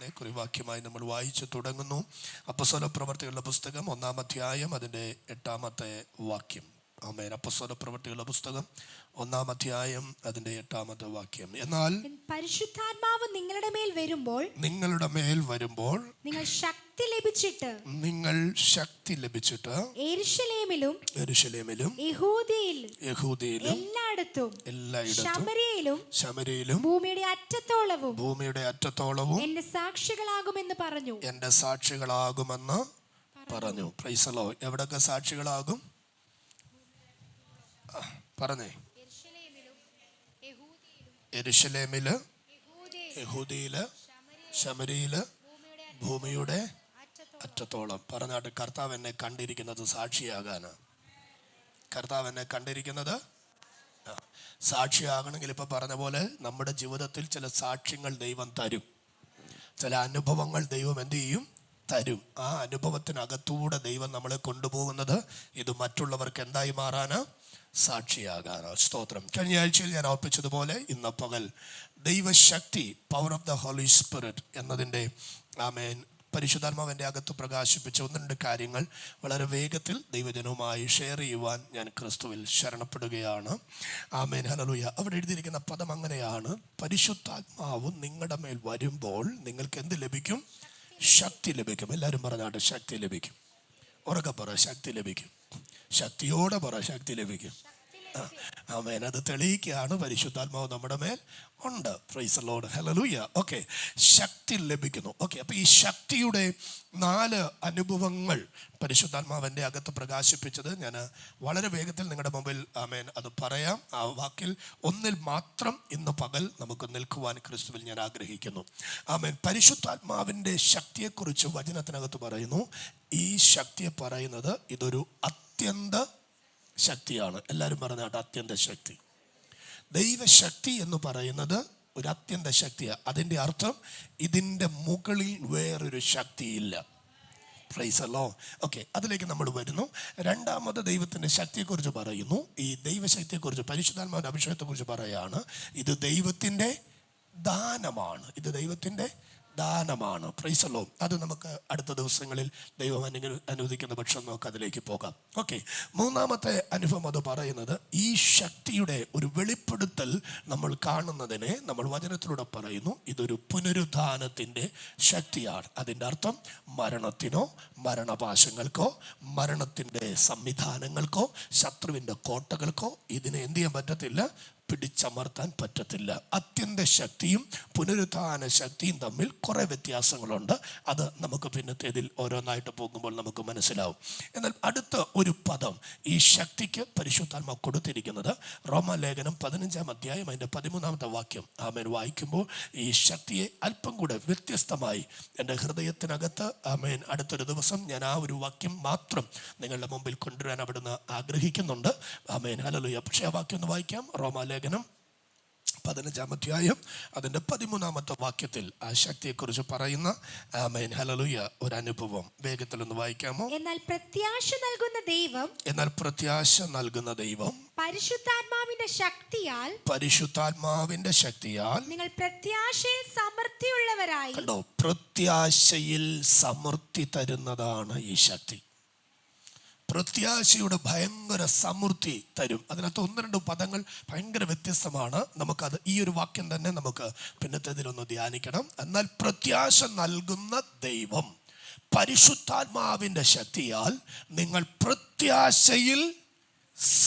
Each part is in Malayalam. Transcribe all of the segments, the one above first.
തന്നെ കുറിവാക്യമായി നമ്മൾ വായിച്ചു തുടങ്ങുന്നു. അപ്പോസ്തല പ്രവൃത്തികളുടെ പുസ്തകം 1-ാം അധ്യായം അതിൻ്റെ 8-ാമത്തെ വാക്യം. ആമേൻ. അപ്പോസ്തല പ്രവൃത്തികളുടെ പുസ്തകം 1-ാം അധ്യായം അതിൻ്റെ 8-ാമത്തെ വാക്യം. എന്നാൽ പരിശുദ്ധാത്മാവ് നിങ്ങളുടെ മേൽ വരുമ്പോൾ നിങ്ങൾ ശക്തി ലഭിച്ചിട്ട് യെരൂശലേമിലും യഹൂദയിലും എല്ലായിടത്തും ശമര്യയിലും ഭൂമിയുടെ അറ്റത്തോളവും എന്റെ സാക്ഷികളാകുമെന്ന് പറഞ്ഞു. Price the Lord. എവിടൊക്കെ സാക്ഷികളാകും പറഞ്ഞേ? യെരൂശലേമില്, യഹൂദയില്, ശമര്യയില്, ഭൂമിയുടെ അറ്റത്തോളം. പറഞ്ഞാട്ട് കർത്താവ് എന്നെ കണ്ടിരിക്കുന്നത് സാക്ഷിയാകാനാ. കർത്താവ് എന്നെ കണ്ടിരിക്കുന്നത് സാക്ഷിയാകണമെങ്കിൽ ഇപ്പൊ പറഞ്ഞ പോലെ നമ്മുടെ ജീവിതത്തിൽ ചില സാക്ഷ്യങ്ങൾ ദൈവം തരും, ചില അനുഭവങ്ങൾ ദൈവം എന്ത് ചെയ്യും? തരും. ആ അനുഭവത്തിനകത്തൂടെ ദൈവം നമ്മളെ കൊണ്ടുപോകുന്നത് ഇത് മറ്റുള്ളവർക്ക് എന്തായി മാറാനാ? സാക്ഷിയാകാനോ. സ്തോത്രം. കഴിഞ്ഞ ആഴ്ചയിൽ ഞാൻ ഓർപ്പിച്ചതുപോലെ ഇന്ന് പകൽ ദൈവശക്തി, power of the holy spirit എന്നതിൻ്റെ ആമേൻ പരിശുദ്ധാത്മാവിൻ്റെ അകത്ത് പ്രകാശിപ്പിച്ച 1-2 കാര്യങ്ങൾ വളരെ വേഗത്തിൽ ദൈവജനവുമായി ഷെയർ ചെയ്യുവാൻ ഞാൻ ക്രിസ്തുവിൽ ശരണപ്പെടുകയാണ്. ആമേൻ. ഹല്ലേലൂയ. അവിടെ എഴുതിയിരിക്കുന്ന പദം അങ്ങനെയാണ്: പരിശുദ്ധാത്മാവ് നിങ്ങളുടെ മേൽ വരുമ്പോൾ നിങ്ങൾക്ക് എന്ത് ലഭിക്കും? ശക്തി ലഭിക്കും. എല്ലാവരും പറഞ്ഞാട്ട് ശക്തി ലഭിക്കും. ഉറക്കെ പറ, ശക്തി ലഭിക്കും. ശക്തിയോടെ പറ, ശക്തി ലഭിക്കും. ആമേൻ. അത് തെളിയിക്കുകയാണ് പരിശുദ്ധാത്മാവ് നമ്മുടെ മേൽ ഉണ്ട്. Praise the Lord. Hallelujah. Okay, ശക്തി ലഭിക്കുന്നു. ഓക്കെ, അപ്പോൾ ഈ ശക്തിയുടെ 4 അനുഭവങ്ങൾ പരിശുദ്ധാത്മാവിൻ്റെ അകത്ത് പ്രകാശിപ്പിച്ചത് ഞാൻ വളരെ വേഗത്തിൽ നിങ്ങളുടെ മുമ്പിൽ ആമേൻ അത് പറയാം. ആ വാക്കിൽ ഒന്നിൽ മാത്രം ഇന്ന് പകൽ നമുക്ക് നിൽക്കുവാൻ ക്രിസ്തുവിൽ ഞാൻ ആഗ്രഹിക്കുന്നു. ആമേൻ. പരിശുദ്ധാത്മാവിൻ്റെ ശക്തിയെക്കുറിച്ച് വചനത്തിനകത്ത് പറയുന്നു. ഈ ശക്തിയെ പറയുന്നത് ഇതൊരു അത്യന്ത ശക്തിയാണ്. എല്ലാവരും പറഞ്ഞാട്ട് അത്യന്ത ശക്തി. ദൈവശക്തി എന്ന് പറയുന്നത് ഒരു അത്യന്ത ശക്തിയാണ്. അതിൻ്റെ അർത്ഥം ഇതിൻ്റെ മുകളിൽ വേറൊരു ശക്തിയില്ല. Price the Lord. ഓക്കെ, അതിലേക്ക് നമ്മൾ വരുന്നു. രണ്ടാമത് ദൈവത്തിൻ്റെ ശക്തിയെക്കുറിച്ച് പറയുന്നു. ഈ ദൈവശക്തിയെക്കുറിച്ച് പരിശുദ്ധാത്മാവിൻ്റെ അഭിഷേകത്തെക്കുറിച്ച് പറയുകയാണ്. ഇത് ദൈവത്തിൻ്റെ ദാനമാണ്. ഇത് ദൈവത്തിൻ്റെ ദാനമാണ്. Price the Lord. അത് നമുക്ക് അടുത്ത ദിവസങ്ങളിൽ ദൈവം അനുവദിക്കുന്ന പക്ഷം നമുക്ക് അതിലേക്ക് പോകാം. ഓക്കെ, 3-ാമത്തെ അനുഭവം അത് പറയുന്നത് ഈ ശക്തിയുടെ ഒരു വെളിപ്പെടുത്തൽ നമ്മൾ കാണുന്നതിനെ നമ്മൾ വചനത്തിലൂടെ പറയുന്നു. ഇതൊരു പുനരുത്ഥാനത്തിൻ്റെ ശക്തിയാണ്. അതിൻ്റെ അർത്ഥം മരണത്തിനോ മരണപാശങ്ങൾക്കോ മരണത്തിൻ്റെ സംവിധാനങ്ങൾക്കോ ശത്രുവിൻ്റെ കോട്ടകൾക്കോ ഇതിനെ എന്ത് ചെയ്യാൻ പറ്റത്തില്ല, പിടിച്ചമർത്താൻ പറ്റത്തില്ല. അത്യന്ത ശക്തിയും പുനരുത്ഥാന ശക്തിയും തമ്മിൽ കുറേ വ്യത്യാസങ്ങളുണ്ട്. അത് നമുക്ക് പിന്നത്തേതിൽ ഓരോന്നായിട്ട് പോകുമ്പോൾ നമുക്ക് മനസ്സിലാവും. എന്നാൽ അടുത്ത ഒരു പദം ഈ ശക്തിക്ക് പരിശുദ്ധാത്മാവ് കൊടുത്തിരിക്കുന്നത് റോമാലേഖനം 15-ാം അധ്യായം അതിൻ്റെ 13-ാമത്തെ വാക്യം. ആമേൻ വായിക്കുമ്പോൾ ഈ ശക്തിയെ അല്പം കൂടെ വ്യത്യസ്തമായി എൻ്റെ ഹൃദയത്തിനകത്ത് ആമേൻ അടുത്തൊരു ദിവസം ഞാൻ ആ ഒരു വാക്യം മാത്രം നിങ്ങളുടെ മുമ്പിൽ കൊണ്ടുവരാൻ അവിടുന്ന് ആഗ്രഹിക്കുന്നുണ്ട്. ആമേൻ. ഹല്ലേലൂയ. പക്ഷേ ആ വാക്യം ഒന്ന് വായിക്കാം. റോമാലേഖനം 15-ാം അധ്യായം അതിൻ്റെ 13-ാമത്തെ വാക്യത്തിൽ ആ ശക്തിയെക്കുറിച്ച് പറയുന്ന ആമേൻ ഹല്ലേലൂയ ഒരു അനുഭവം വേഗത്തിൽ ഒന്ന് വായിക്കാമോ? എന്നാൽ പ്രത്യാശ നൽകുന്ന ദൈവം പരിശുദ്ധാത്മാവിന്റെ ശക്തിയാൽ നിങ്ങൾ പ്രത്യാശയിൽ സമൃദ്ധിയുള്ളവരായി. കണ്ടോ, പ്രത്യാശയിൽ സമൃദ്ധി തരുന്നതാണ് ഈ ശക്തി. പ്രത്യാശയുടെ ഭയങ്കര സമൃദ്ധി തരും. അതിനകത്ത് 1-2 പദങ്ങൾ ഭയങ്കര വ്യത്യസ്തമാണ്. നമുക്കത് ഈ ഒരു വാക്യം തന്നെ നമുക്ക് പിന്നത്തേതിലൊന്ന് ധ്യാനിക്കണം. എന്നാൽ പ്രത്യാശ നൽകുന്ന ദൈവം പരിശുദ്ധാത്മാവിൻ്റെ ശക്തിയാൽ നിങ്ങൾ പ്രത്യാശയിൽ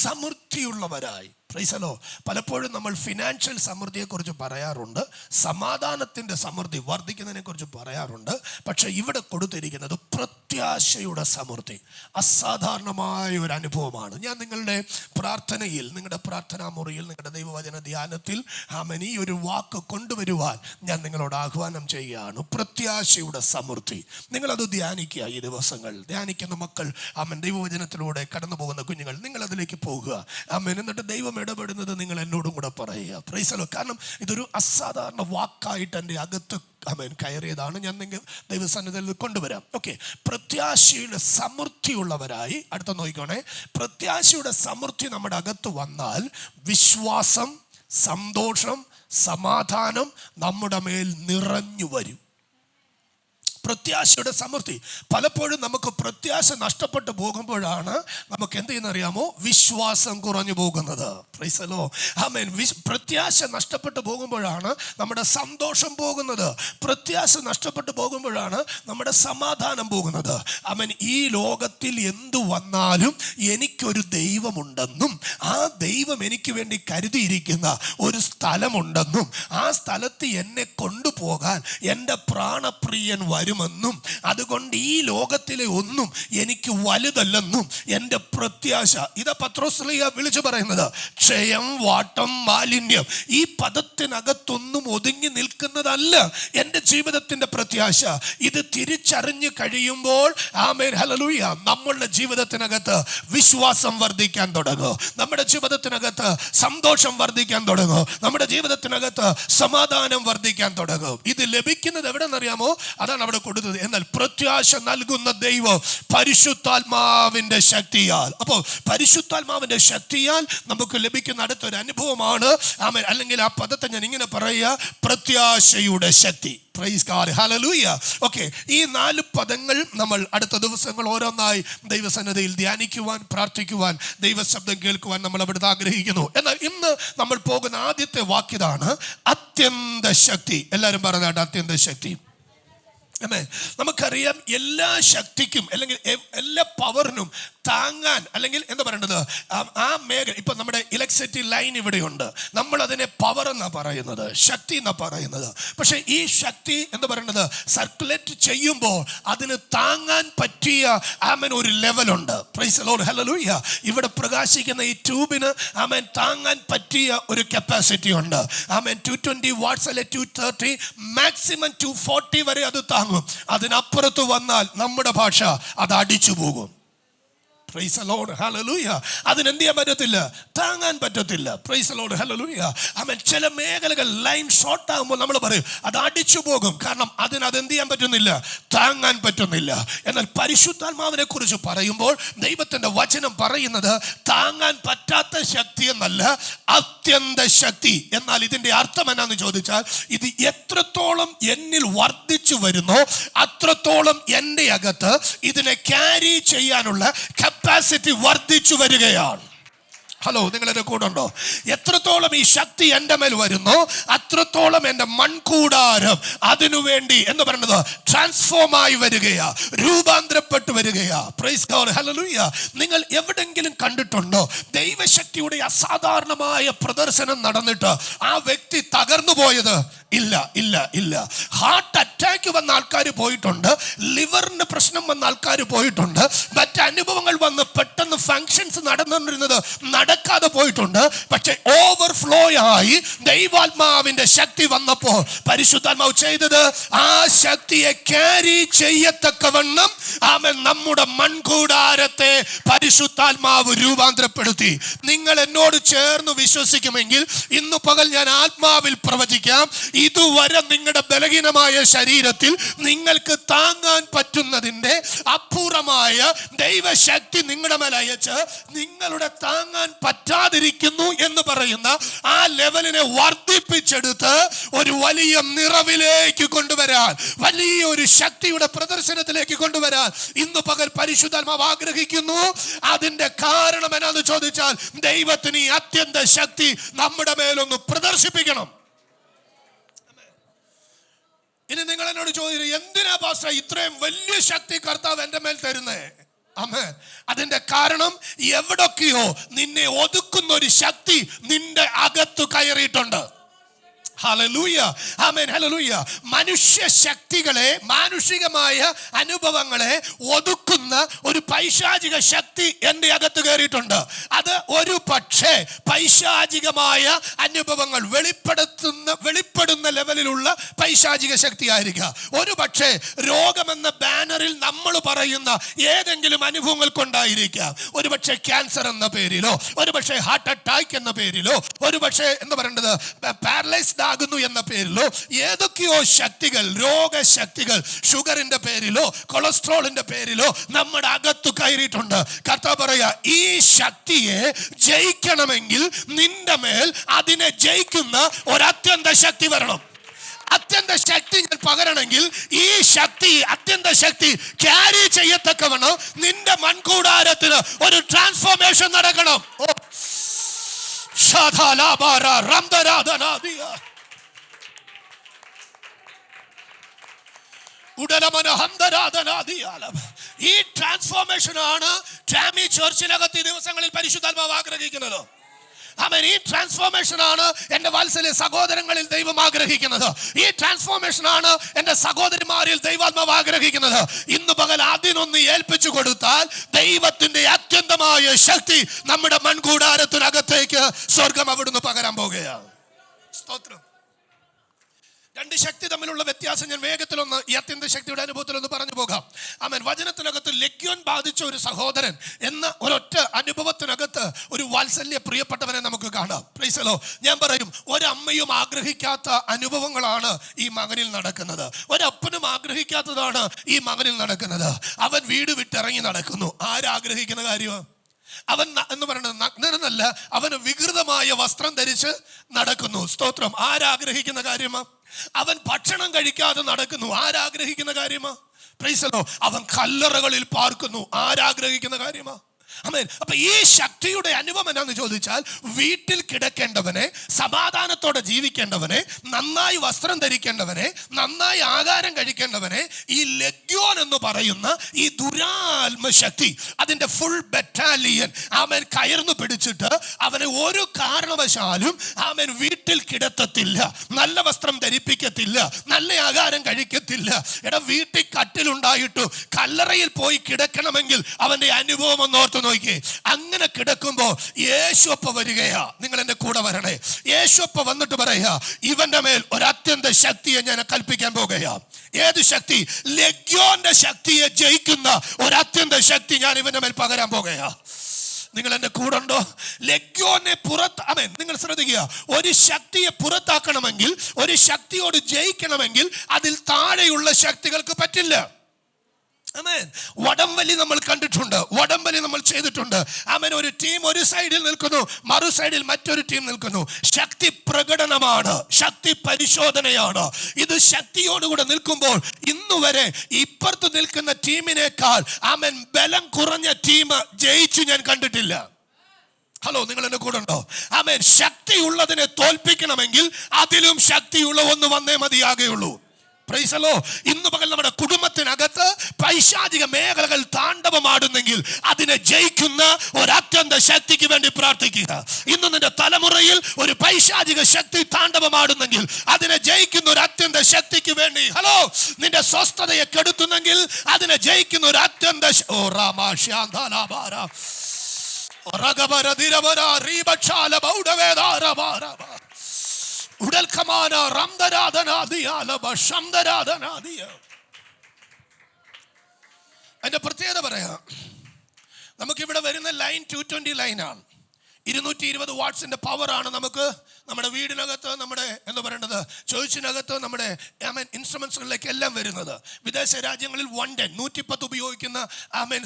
സമൃദ്ധിയുള്ളവരായി. Price the Lord. പലപ്പോഴും നമ്മൾ ഫിനാൻഷ്യൽ സമൃദ്ധിയെക്കുറിച്ച് പറയാറുണ്ട്, സമാധാനത്തിൻ്റെ സമൃദ്ധി വർദ്ധിക്കുന്നതിനെ കുറിച്ച് പറയാറുണ്ട്. പക്ഷെ ഇവിടെ കൊടുത്തിരിക്കുന്നത് പ്രത്യാശയുടെ സമൃദ്ധി. അസാധാരണമായ ഒരു അനുഭവമാണ്. ഞാൻ നിങ്ങളുടെ പ്രാർത്ഥനയിൽ, നിങ്ങളുടെ പ്രാർത്ഥനാ മുറിയിൽ, നിങ്ങളുടെ ദൈവവചന ധ്യാനത്തിൽ ആമേൻ ഈ ഒരു വാക്ക് കൊണ്ടുവരുവാൻ ഞാൻ നിങ്ങളോട് ആഹ്വാനം ചെയ്യുകയാണ്. പ്രത്യാശയുടെ സമൃദ്ധി. നിങ്ങളത് ധ്യാനിക്കുക. ഈ ദിവസങ്ങൾ ധ്യാനിക്കുന്ന മക്കൾ, ആമേൻ ദൈവവചനത്തിലൂടെ കടന്നു പോകുന്ന കുഞ്ഞുങ്ങൾ, നിങ്ങളതിലേക്ക് പോകുക. ആമേൻ. എന്നിട്ട് ദൈവം ഇടപെടുന്നത് നിങ്ങൾ എന്നോടും കൂടെ പറയുക. Price the Lord. കാരണം ഇതൊരു അസാധാരണ വാക്കായിട്ട് എൻ്റെ അകത്ത് ആമേൻ കയറിയതാണ്. ഞാൻ നിങ്ങൾ ദൈവസന്നിധിയിൽ കൊണ്ടുവരാം. ഓക്കെ, പ്രത്യാശയുടെ സമൃദ്ധിയുള്ളവരായി. അടുത്ത നോക്കിക്കോണേ. പ്രത്യാശയുടെ സമൃദ്ധി നമ്മുടെ അകത്ത് വന്നാൽ വിശ്വാസം, സന്തോഷം, സമാധാനം നമ്മുടെ മേൽ നിറഞ്ഞു വരും. പ്രത്യാശയുടെ സമൃദ്ധി. പലപ്പോഴും നമുക്ക് പ്രത്യാശ നഷ്ടപ്പെട്ടു പോകുമ്പോഴാണ് നമുക്ക് എന്ത് ചെയ്യുന്നറിയാമോ, വിശ്വാസം കുറഞ്ഞു പോകുന്നത്. Praise the Lord. ആമേൻ. പ്രത്യാശ നഷ്ടപ്പെട്ടു പോകുമ്പോഴാണ് നമ്മുടെ സന്തോഷം പോകുന്നത്. പ്രത്യാശ നഷ്ടപ്പെട്ടു പോകുമ്പോഴാണ് നമ്മുടെ സമാധാനം പോകുന്നത്. ആമേൻ. ഈ ലോകത്തിൽ എന്തു വന്നാലും എനിക്കൊരു ദൈവമുണ്ടെന്നും ആ ദൈവം എനിക്ക് വേണ്ടി കരുതിയിരിക്കുന്ന ഒരു സ്ഥലമുണ്ടെന്നും ആ സ്ഥലത്ത് എന്നെ കൊണ്ടുപോകാൻ എൻ്റെ പ്രാണപ്രിയൻ വരുമെന്നും അതുകൊണ്ട് ഈ ലോകത്തിലെ ഒന്നും എനിക്ക് വലുതല്ലെന്നും എൻ്റെ പ്രത്യാശ. ഇതാ പത്രോസ്ലീഹ വിളിച്ചു പറയുന്നത്. ക്ഷയം, വാട്ടം, മാലിന്യം, ഈ പദത്തിനകത്തൊന്നും ഒതുങ്ങി നിൽക്കുന്നതല്ല എൻ്റെ ജീവിതത്തിൻ്റെ പ്രത്യാശ. ഇത് തിരിച്ചറിഞ്ഞ് കഴിയുമ്പോൾ ആമേൻ ഹല്ലേലൂയ, നമ്മളുടെ ജീവിതത്തിനകത്ത് വിശ്വാസം വർദ്ധിക്കാൻ തുടങ്ങും. നമ്മുടെ ജീവിതത്തിനകത്ത് സന്തോഷം വർദ്ധിക്കാൻ തുടങ്ങും. നമ്മുടെ ജീവിതത്തിനകത്ത് സമാധാനം വർദ്ധിക്കാൻ തുടങ്ങും. ഇത് ലഭിക്കുന്നത് എവിടെ നിന്നറിയാമോ? അതാണ് അവിടെ കൊടുത്തത്. എന്നാൽ പ്രത്യാശ നൽകുന്ന ദൈവം പരിശുദ്ധാത്മാവിന്റെ ശക്തിയാൽ. അപ്പോൾ പരിശുദ്ധാത്മാവിന്റെ ശക്തിയാൽ നമുക്ക് ലഭിക്കുന്ന അടുത്തൊരു അനുഭവമാണ് ആമേൻ, അല്ലെങ്കിൽ ആ പദത്തെ ഞാൻ ഇങ്ങനെ പറയുക, പ്രത്യാശയുടെ ശക്തി. Praise God, hallelujah. ഓക്കെ, ഈ 4 പദങ്ങൾ നമ്മൾ അടുത്ത ദിവസങ്ങൾ ഓരോന്നായി ദൈവസന്നിധിയിൽ ധ്യാനിക്കുവാൻ, പ്രാർത്ഥിക്കുവാൻ, ദൈവശബ്ദം കേൾക്കുവാൻ നമ്മൾ അവിടുന്ന് ആഗ്രഹിക്കുന്നു. എന്നാൽ ഇന്ന് നമ്മൾ പോകുന്ന ആദ്യത്തെ വാക്യതാണ് അത്യന്ത ശക്തി. എല്ലാവരും പറഞ്ഞാട്ട് അത്യന്ത ശക്തി. നമുക്കറിയാം, എല്ലാ ശക്തിക്കും അല്ലെങ്കിൽ എല്ലാ പവറിനും താങ്ങാൻ, അല്ലെങ്കിൽ എന്താ പറയേണ്ടത്, ആ മേഖല. ഇപ്പൊ നമ്മുടെ ഇലക്ട്രിസിറ്റി ലൈൻ ഇവിടെയുണ്ട്, നമ്മൾ അതിനെ പവർ എന്നാ പറയുന്നത്, ശക്തി എന്നാ പറയുന്നത്. പക്ഷെ ഈ ശക്തി എന്താ പറയുന്നത്, സർക്കുലേറ്റ് ചെയ്യുമ്പോൾ അതിന് താങ്ങാൻ പറ്റിയ ആമേൻ ഒരു ലെവലുണ്ട്. Praise the Lord, hallelujah. ഇവിടെ പ്രകാശിക്കുന്ന ഈ ട്യൂബിന് ആമേൻ താങ്ങാൻ പറ്റിയ ഒരു കപ്പാസിറ്റി ഉണ്ട്. ആമേൻ 220 വാട്ട്സ് അല്ലെ 230, മാക്സിമം 240 വരെ അത് താങ്ങും. അതിനപ്പുറത്ത് വന്നാൽ നമ്മുടെ ഭാഷ അത് അടിച്ചു പോകും. Praise the Lord, hallelujah. അതിനെന്ത് ചെയ്യാൻ പറ്റത്തില്ല, താങ്ങാൻ പറ്റത്തില്ല. Praise the Lord, hallelujah. ആമേൻ. ചില മേഖലകൾ ലൈൻ ഷോർട്ട് ആകുമ്പോൾ നമ്മൾ പറയും അത് അടിച്ചു പോകും. കാരണം അതെന്ത് ചെയ്യാൻ പറ്റുന്നില്ല, താങ്ങാൻ പറ്റുന്നില്ല. എന്നാൽ പരിശുദ്ധാത്മാവിനെ കുറിച്ച് പറയുമ്പോൾ ദൈവത്തിന്റെ വചനം പറയുന്നത് താങ്ങാൻ പറ്റാത്ത ശക്തി എന്നല്ല, അത്യന്ത ശക്തി. എന്നാൽ ഇതിന്റെ അർത്ഥം എന്നാന്ന് ചോദിച്ചാൽ, ഇത് എത്രത്തോളം എന്നിൽ വർദ്ധിച്ചു വരുന്നോ അത്രത്തോളം എൻ്റെ അകത്ത് ഇതിനെ ക്യാരി ചെയ്യാനുള്ള കപ്പാസിറ്റി വർദ്ധിച്ചു വരികയാണ്. ഹലോ, നിങ്ങളെന്റെ കൂടെ ഉണ്ടോ? എത്രത്തോളം ഈ ശക്തി എൻ്റെ മേൽ വരുന്നോ അത്രത്തോളം എൻ്റെ മൺകൂടാരം അതിനുവേണ്ടി എന്ന് പറയുന്നത് ട്രാൻസ്ഫോം ആയി വരികയാ, രൂപാന്തരപ്പെട്ടു വരികയാ. Praise God, hallelujah. നിങ്ങൾ എവിടെങ്കിലും കണ്ടിട്ടുണ്ടോ ദൈവശക്തിയുടെ അസാധാരണമായ പ്രദർശനം നടന്നിട്ട് ആ വ്യക്തി തകർന്നു പോയത്? ഇല്ല, ഇല്ല, ഇല്ല. ഹാർട്ട് അറ്റാക്ക് വന്ന ആൾക്കാർ പോയിട്ടുണ്ട്, ലിവറിന് പ്രശ്നം വന്ന ആൾക്കാർ പോയിട്ടുണ്ട്, മറ്റ് അനുഭവങ്ങൾ വന്ന് പെട്ടെന്ന് ഫങ്ഷൻസ് നടന്നുകൊണ്ടിരുന്നത് നടക്കാതെ പോയിട്ടുണ്ട്. പക്ഷെ ഓവർഫ്ലോ ആയി ദൈവാത്മാവിന്റെ ശക്തി വന്നപ്പോൾ പരിശുദ്ധാത്മാവ് ചെയ്തത്, ആ ശക്തിയെ ക്യാരി ചെയ്യത്തക്കവണ്ണം ആമേൻ നമ്മുടെ മൺകൂടാരത്തെ പരിശുദ്ധാത്മാവ് രൂപാന്തരപ്പെടുത്തി. നിങ്ങൾ എന്നോട് ചേർന്ന് വിശ്വസിക്കുമെങ്കിൽ ഇന്ന് പകൽ ഞാൻ ആത്മാവിൽ പ്രവചിക്കാം, ഇതുവരെ നിങ്ങളുടെ ബലഹീനമായ ശരീരത്തിൽ നിങ്ങൾക്ക് താങ്ങാൻ പറ്റുന്നതിന്റെ അപ്പുറമായ ദൈവശക്തി നിങ്ങളുടെ മേൽ അയച്ച് നിങ്ങളുടെ താങ്ങാൻ പറ്റാതിരിക്കുന്നു എന്ന് പറയുന്ന ആ ലെവലിനെ വർദ്ധിപ്പിച്ചെടുത്ത് ഒരു വലിയ നിറവിലേക്ക് കൊണ്ടുവരാൻ, വലിയ ഒരു ശക്തിയുടെ പ്രദർശനത്തിലേക്ക് കൊണ്ടുവരാൻ ഇന്ന് പകൽ പരിശുദ്ധാത്മാവ് ആഗ്രഹിക്കുന്നു. അതിന്റെ കാരണം എന്നാന്ന് ചോദിച്ചാൽ, ദൈവത്തിന് ഈ അത്യന്ത ശക്തി നമ്മുടെ മേലൊന്ന് പ്രദർശിപ്പിക്കണം. ഇനി നിങ്ങൾ എന്നോട് ചോദിച്ചു, എന്തിനാ പാസ്റ്റർ ഇത്രയും വലിയ ശക്തി കർത്താവ് എൻ്റെ മേൽ തരുന്നേ? ആമേൻ. അതിന്റെ കാരണം എവിടൊക്കെയോ നിന്നെ ഒതുക്കുന്ന ഒരു ശക്തി നിന്റെ അകത്ത് കയറിയിട്ടുണ്ട്. ഹല്ലേലൂയ, ആമേൻ, ഹല്ലേലൂയ. മനുഷ്യ ശക്തികളെ, മാനുഷികമായ അനുഭവങ്ങളെ ഒതുക്കുന്ന ഒരു പൈശാചിക ശക്തി എൻ്റെ അകത്ത് കയറിയിട്ടുണ്ട്. അത് ഒരു പക്ഷേ പൈശാചികമായ അനുഭവങ്ങൾ വെളിപ്പെടുന്ന ലെവലിലുള്ള പൈശാചിക ശക്തി ആയിരിക്കാം. ഒരു പക്ഷേ രോഗമെന്ന ബാനറിൽ നമ്മൾ പറയുന്ന ഏതെങ്കിലും അനുഭവങ്ങൾ കൊണ്ടായിരിക്കാം. ഒരു പക്ഷേ ക്യാൻസർ എന്ന പേരിലോ, ഒരു പക്ഷേ ഹാർട്ട് അറ്റാക്ക് എന്ന പേരിലോ, ഒരു പക്ഷേ എന്താ പറയേണ്ടത് പാരലൈസ്ഡ് ആകുന്നു എന്ന പേരിലോ, ഏതൊക്കെയോ ശക്തികൾ, രോഗശക്തികൾ, ഷുഗറിന്റെ പേരിലോ കൊളസ്ട്രോളിന്റെ പേരിലോ നമ്മുടെ അകത്ത് കയറിയിട്ടുണ്ട്. കർത്താവ് പറയാ, ഈ ശക്തിയെ ജയിക്കണമെങ്കിൽ നിന്റെ മേൽ അതിനെ ജയിക്കുന്ന ഒരു അത്യന്ത ശക്തി വരണം. അത്യന്ത ശക്തി ഞാൻ പകരണമെങ്കിൽ ഈ ശക്തി, അത്യന്ത ശക്തി ക്യാരി ചെയ്യത്തക്കവണ്ണം നിന്റെ മൺകൂടാരത്തിന് ഒരു ട്രാൻസ്ഫോർമേഷൻ നടക്കണം. ഈ ട്രാൻസ്ഫോർമേഷൻ ആണ് ടാമി ചർച്ചിനകത്ത് ഈ ദിവസങ്ങളിൽ പരിശുദ്ധാത്മാവ് ആഗ്രഹിക്കുന്നത്. ആമേൻ. ഈ ട്രാൻസ്ഫോർമേഷൻ ആണ് എൻ്റെ വാത്സല്യ സഹോദരങ്ങളിൽ ദൈവം ആഗ്രഹിക്കുന്നത്. ഈ ട്രാൻസ്ഫോർമേഷൻ ആണ് എൻ്റെ സഹോദരിമാരിൽ ദൈവാത്മാവ് ആഗ്രഹിക്കുന്നത്. ഇന്ന് പകൽ അതിനൊന്ന് ഏൽപ്പിച്ചു കൊടുത്താൽ ദൈവത്തിന്റെ അത്യന്തമായ ശക്തി നമ്മുടെ മൺകൂടാരത്തിനകത്തേക്ക് സ്വർഗം അവിടുന്ന് പകരാൻ പോകുകയാണ്. സ്തോത്രം. രണ്ട് ശക്തി തമ്മിലുള്ള വ്യത്യാസം ഞാൻ വേഗത്തിലൊന്ന് ഈ അത്യന്ത ശക്തിയുടെ അനുഭവത്തിലൊന്ന് പറഞ്ഞു പോകാം. ആമേൻ. വചനത്തിനകത്ത് ലെഗ്യോൻ ബാധിച്ച ഒരു സഹോദരൻ എന്ന ഒരൊറ്റ അനുഭവത്തിനകത്ത് ഒരു വാത്സല്യ പ്രിയപ്പെട്ടവനെ നമുക്ക് കാണാം. Price the Lord. ഞാൻ പറയും, ഒരമ്മയും ആഗ്രഹിക്കാത്ത അനുഭവങ്ങളാണ് ഈ മകനിൽ നടക്കുന്നത്. ഒരപ്പനും ആഗ്രഹിക്കാത്തതാണ് ഈ മകനിൽ നടക്കുന്നത്. അവൻ വീട് വിട്ടിറങ്ങി നടക്കുന്നു. ആരാഗ്രഹിക്കുന്ന കാര്യമാണ്? അവൻ എന്ന് പറയുന്നത് നഗ്നനെന്നല്ല, അവന് വികൃതമായ വസ്ത്രം ധരിച്ച് നടക്കുന്നു. സ്തോത്രം. ആരാഗ്രഹിക്കുന്ന കാര്യമാ? അവൻ ഭക്ഷണം കഴിക്കാതെ നടക്കുന്നു. ആരാഗ്രഹിക്കുന്ന കാര്യമാ? Price the Lord. അവൻ കല്ലറകളിൽ പാർക്കുന്നു. ആരാഗ്രഹിക്കുന്ന കാര്യമാ? ആമേൻ. അപ്പൊ ഈ ശക്തിയുടെ അനുഭവം എന്നാന്ന് ചോദിച്ചാൽ, വീട്ടിൽ കിടക്കേണ്ടവനെ, സമാധാനത്തോടെ ജീവിക്കേണ്ടവനെ, നന്നായി വസ്ത്രം ധരിക്കേണ്ടവനെ, നന്നായി ആഹാരം കഴിക്കേണ്ടവനെ, ഈ ലെഗ്യോൻ എന്ന് പറയുന്ന ഈ ദുരാത്മ ശക്തി, അതിന്റെ ഫുൾ ബറ്റാലിയൻ ആമേൻ കയർന്നു പിടിച്ചിട്ട് അവനെ ഒരു കാരണവശാലും ആമേൻ വീട്ടിൽ കിടത്തത്തില്ല, നല്ല വസ്ത്രം ധരിപ്പിക്കത്തില്ല, നല്ല ആഹാരം കഴിക്കത്തില്ല. എടാ, വീട്ടിൽ കട്ടിലുണ്ടായിട്ടു കല്ലറയിൽ പോയി കിടക്കണമെങ്കിൽ അവന്റെ അനുഭവം ഒന്നോർത്ത് നോക്കിയേ. അങ്ങനെ കിടക്കുമ്പോ യേശുപ്പ വരികയാ. നിങ്ങൾ എന്റെ കൂടെ വരണേ. യേശുപ്പ വന്നിട്ട് പറയാ, ഇവന്റെ മേൽ ഒരു അത്യന്ത ശക്തിയെ ഞാൻ കൽപ്പിക്കാൻ പോകുകയാ. ഏത് ശക്തി? ലെഗ്യോന്റെ ശക്തിയെ ജയിക്കുന്ന ഒരു അത്യന്ത ശക്തി ഞാൻ ഇവന്റെ മേൽ പകരാൻ പോകുകയാ. നിങ്ങൾ എന്റെ കൂടെ ഉണ്ടോ? ലെഗ്യോനെ ആമേൻ. നിങ്ങൾ ശ്രദ്ധിക്കുക, ഒരു ശക്തിയെ പുറത്താക്കണമെങ്കിൽ, ഒരു ശക്തിയോട് ജയിക്കണമെങ്കിൽ അതിൽ താഴെയുള്ള ശക്തികൾക്ക് പറ്റില്ല. ആമേൻ. വടംവലി നമ്മൾ കണ്ടിട്ടുണ്ട്, വടംവലി നമ്മൾ ചെയ്തിട്ടുണ്ട്. ആമേൻ. ഒരു ടീം ഒരു സൈഡിൽ നിൽക്കുന്നു, മറു സൈഡിൽ മറ്റൊരു ടീം നിൽക്കുന്നു. ശക്തി പ്രകടനമാണ്, ശക്തി പരിശോധനയാണ്. ഇത് ശക്തിയോടുകൂടെ നിൽക്കുമ്പോൾ ഇന്നുവരെ ഇപ്പുറത്ത് നിൽക്കുന്ന ടീമിനേക്കാൾ ആമേൻ ബലം കുറഞ്ഞ ടീം ജയിച്ചു ഞാൻ കണ്ടിട്ടില്ല. ഹലോ, നിങ്ങൾ എന്റെ കൂടെ ഉണ്ടോ? ആമേൻ. ശക്തിയുള്ളതിനെ തോൽപ്പിക്കണമെങ്കിൽ അതിലും ശക്തിയുള്ള ഒന്ന് വന്നേ മതിയാകുള്ളൂ. Price the Lord. ഇന്ന് പകൽ നമ്മുടെ കുടുംബത്തിനകത്ത് പൈശാചിക മേഖലകൾ താണ്ഡവമാടുന്നെങ്കിൽ അതിനെ ജയിക്കുന്ന ഒരു അത്യന്ത ശക്തിക്ക് വേണ്ടി പ്രാർത്ഥിക്കുക. ഇന്ന് നിന്റെ തലമുറയിൽ ഒരു പൈശാചിക ശക്തി താണ്ഡവമാടുന്നെങ്കിൽ അതിനെ ജയിക്കുന്ന ഒരു അത്യന്ത ശക്തിക്ക് വേണ്ടി, ഹലോ, നിന്റെ സ്വസ്ഥതയെ കെടുത്തുന്നെങ്കിൽ അതിനെ ജയിക്കുന്ന ഒരു അത്യന്ത അതിന്റെ പ്രത്യേകത പറയാം. നമുക്കിവിടെ വരുന്ന ലൈൻ 220 ലൈനാണ്. 220 വാട്ട്സിന്റെ പവറാണ് നമുക്ക് നമ്മുടെ വീടിനകത്ത്, നമ്മുടെ എന്താ പറയേണ്ടത്, ചോയ്സിനകത്ത്, നമ്മുടെ ഇൻസ്ട്രുമെന്റ്സുകളിലേക്ക് എല്ലാം വരുന്നത്. വിദേശ രാജ്യങ്ങളിൽ 110 ഉപയോഗിക്കുന്ന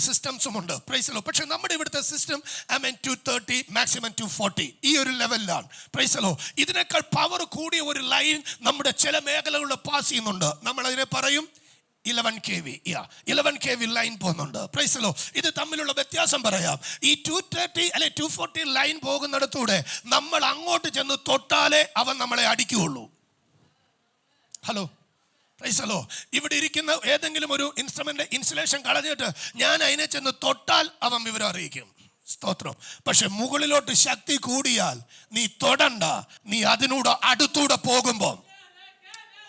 സിസ്റ്റംസും ഉണ്ട്. Praise the Lord. പക്ഷെ നമ്മുടെ ഇവിടുത്തെ സിസ്റ്റം 230 മാക്സിമം 240 ഈ ഒരു ലെവലിലാണ്. Price the Lord. ഇതിനേക്കാൾ പവർ കൂടിയ ഒരു ലൈൻ നമ്മുടെ ചില മേഖലകളിൽ പാസ് ചെയ്യുന്നുണ്ട്. നമ്മൾ അതിനെ പറയും 11 kV. 11 kV ലൈൻ പോകുന്നുണ്ട്. Price the Lord. ഇത് തമ്മിലുള്ള വ്യത്യാസം പറയാം. ഈ 230 അല്ലെ 240 ലൈൻ പോകുന്നിടത്തൂടെ നമ്മൾ അങ്ങോട്ട് ചെന്ന് തൊട്ടാലേ അവൻ നമ്മളെ അടിക്കുകയുള്ളൂ. Hello, praise the Lord. ഇവിടെ ഇരിക്കുന്ന ഏതെങ്കിലും ഒരു ഇൻസ്ട്രുമെന്റ് ഇൻസുലേഷൻ കളഞ്ഞിട്ട് ഞാൻ അതിനെ ചെന്ന് തൊട്ടാൽ അവൻ വിവരം അറിയിക്കും. സ്തോത്രം. പക്ഷെ മുകളിലോട്ട് ശക്തി കൂടിയാൽ നീ തൊടണ്ട. നീ അതിനൂടെ അടുത്തൂടെ പോകുമ്പോൾ,